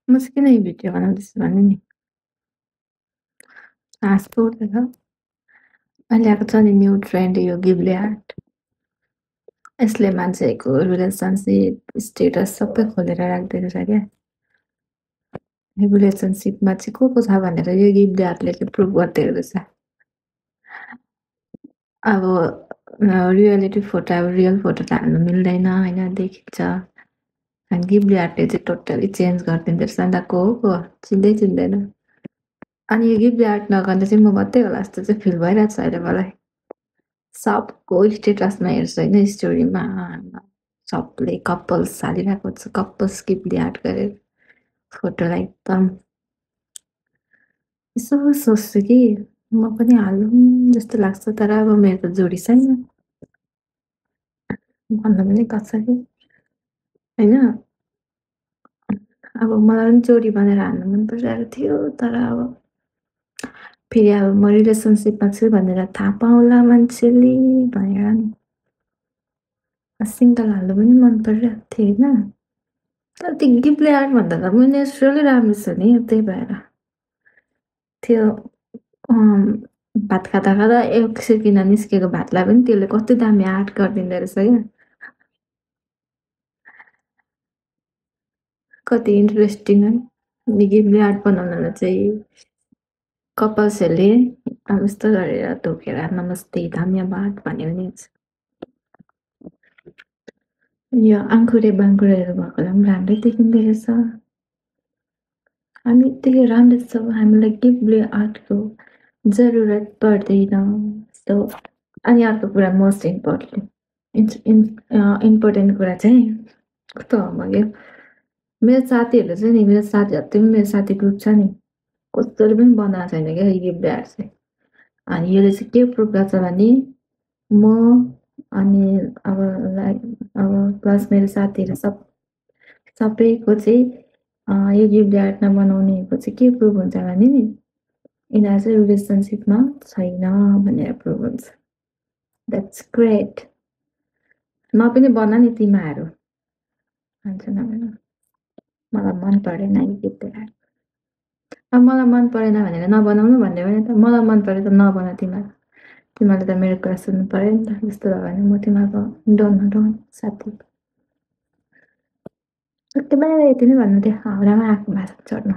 म चाहिँ किन यो भिडियो बनाउँदैछु भने नि हाँसको उठ्दैछ। अहिले आएको छ नि न्यू ट्रेन्ड यो गिब्ली आर्ट। यसले मान्छेको रिलेसनसिप स्टेटस सबै खोलेर राखिदिएको छ क्या। यो रिलेसनसिपमा चाहिँ को छ भनेर यो गिब्ली आर्टले चाहिँ प्रुभ गरिदिएको रहेछ। अब रियालिटी फोटो अब रियल फोटो त हाल्नु मिल्दैन होइन, देखिन्छ। अनि गिब्ली आर्टले चाहिँ टोटली चेन्ज गरिदिँदो रहेछ नि त। को चिन्दै चिन्दैन। अनि यो गिब्ली आर्ट नगर्दा चाहिँ म मात्रै होला जस्तो चाहिँ फिल भइरहेको छ अहिले मलाई। सबको स्टेटसमा हेर्छु होइन, स्टोरीमा सबले कपल्स हालिरहेको छ, कपल्स गिब्ली आर्ट गरेर फोटोलाई एकदम यसो सोच्छु कि म पनि हालौँ जस्तो लाग्छ। तर अब मेरो त जोडी छैन, भन्नु पनि कसरी होइन। अब मलाई पनि जोडी बनाएर हाल्नु मन परिरहेको थियो, तर अब फेरि अब म रिलेसनसिपमा छु भनेर थाहा पाउँला मान्छेले भनेर नि सिङ्गल हाल्नु पनि मन परिरहेको थियो होइन। तर त्यो गिफ्टले आर्ट भन्दा त म नेचुरली राम्रो छ नि, त्यही भएर त्यो भात खाँदा खाँदा एक सेकेन्ड निस्केको भातलाई पनि त्यसले कति दामी आर्ट गरिदिँदो रहेछ क्या। कति इन्ट्रेस्टिङ है। गिफ्टले आर्ट बनाउनलाई चाहिँ कपल्सहरूले अब यस्तो गरेर धोकेर नमस्ते धन्यवाद भन्यो भने यो आङ्कुरे बाङ्कुरेहरू भएकोलाई पनि राम्रै देखिँदो रहेछ। हामी त्यही राम्रो छौँ, हामीलाई गिफ्टले आर्टको जरुरत पर्दैन। सो अनि अर्को कुरा मोस्ट इम्पोर्टेन्ट कुरा चाहिँ कस्तो भयो, मेरो साथीहरू चाहिँ नि, मेरो साथी जति पनि मेरो साथी ग्रुप छ नि, कसैले पनि बनाएको छैन क्या यो गिफ्ट आर्ट चाहिँ। अनि यसले चाहिँ के प्रुभ गर्छ भने म अनि अब लाइक अब प्लस मेरो साथीहरू सबैको चाहिँ यो गिफ्ट आर्ट नबनाउनेको चाहिँ के प्रुभ हुन्छ भने नि यिनीहरू चाहिँ रिलेसनसिपमा छैन भनेर प्रुभ हुन्छ। That's great. म पनि बना नि तिमीहरू भन्छ नभन। मलाई मन परेन यो गिफ्ट आर्ट। अब मलाई मन परेन भनेर नबनाउनु भन्ने होइन त, मलाई मन पऱ्यो त नबना तिमीहरू। तिमीहरूले त मेरो कुरा सुन्नु पऱ्यो नि त। यस्तो भयो भने म तिमीहरूको डोन साथी। ओके बाई, यति नै भन्नु थियो हाउडामा आएको भाषा चढ्नु।